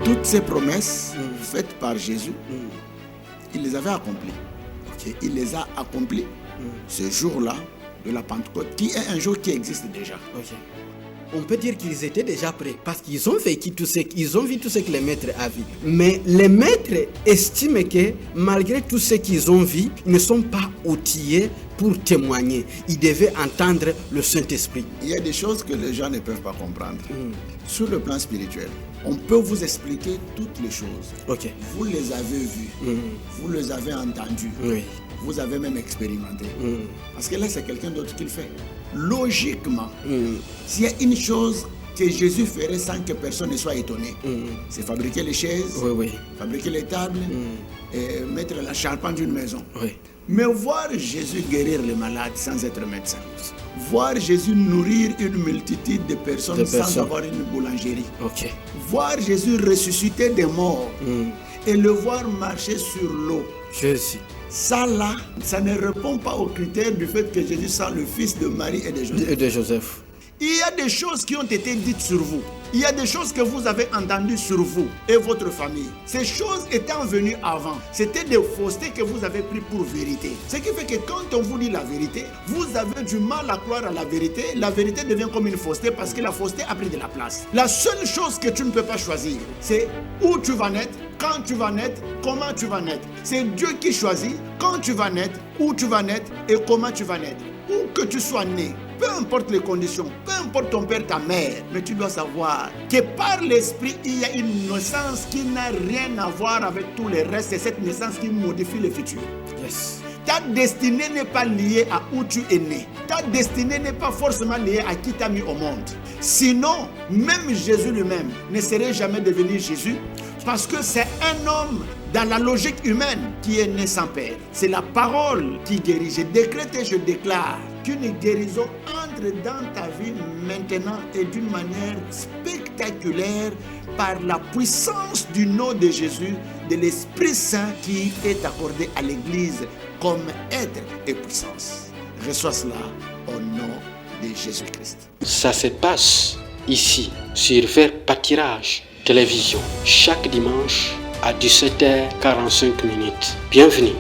toutes ces promesses faites par Jésus, il les avait accomplies. Il les a accomplies ce jour-là de la Pentecôte, qui est un jour qui existe déjà. On peut dire qu'ils étaient déjà prêts parce qu'ils ont vécu tout ce que les maîtres avaient vu. Mais les maîtres estiment que malgré tout ce qu'ils ont vu, ils ne sont pas outillés pour témoigner. Ils devaient entendre le Saint-Esprit. Il y a des choses que les gens ne peuvent pas comprendre. Sur le plan spirituel, on peut vous expliquer toutes les choses. Vous les avez vues, vous les avez entendues. Vous avez même expérimenté. Parce que là, c'est quelqu'un d'autre qui le fait. Logiquement, s'il y a une chose que Jésus ferait sans que personne ne soit étonné, c'est fabriquer les chaises, fabriquer les tables, et mettre la charpente d'une maison. Mais voir Jésus guérir les malades sans être médecin, voir Jésus nourrir une multitude de personnes sans avoir une boulangerie, voir Jésus ressusciter des morts et le voir marcher sur l'eau, ça là, ça ne répond pas aux critères du fait que Jésus soit le fils de Marie et de Joseph. Il y a des choses qui ont été dites sur vous. Il y a des choses que vous avez entendues sur vous et votre famille. Ces choses étant venues avant, c'était des faussetés que vous avez pris pour vérité. Ce qui fait que quand on vous dit la vérité, vous avez du mal à croire à la vérité. La vérité devient comme une fausseté parce que la fausseté a pris de la place. La seule chose que tu ne peux pas choisir, c'est où tu vas naître, quand tu vas naître, comment tu vas naître. C'est Dieu qui choisit quand tu vas naître, où tu vas naître et comment tu vas naître. Où que tu sois né, peu importe les conditions, peu importe ton père, ta mère, mais tu dois savoir que par l'esprit, il y a une naissance qui n'a rien à voir avec tous les restes. C'est cette naissance qui modifie le futur. Ta destinée n'est pas liée à où tu es né. Ta destinée n'est pas forcément liée à qui t'a mis au monde. Sinon, même Jésus lui-même ne serait jamais devenu Jésus parce que c'est un homme dans la logique humaine qui est né sans père. C'est la parole qui guérit. Je décrète et je déclare qu'une guérison entre dans ta vie maintenant et d'une manière spectaculaire par la puissance du nom de Jésus, de l'Esprit Saint qui est accordé à l'Église comme être et puissance. Reçois cela au nom de Jésus-Christ. Ça se passe ici sur Vers Pâtirage Télévision chaque dimanche à 17h45. Bienvenue.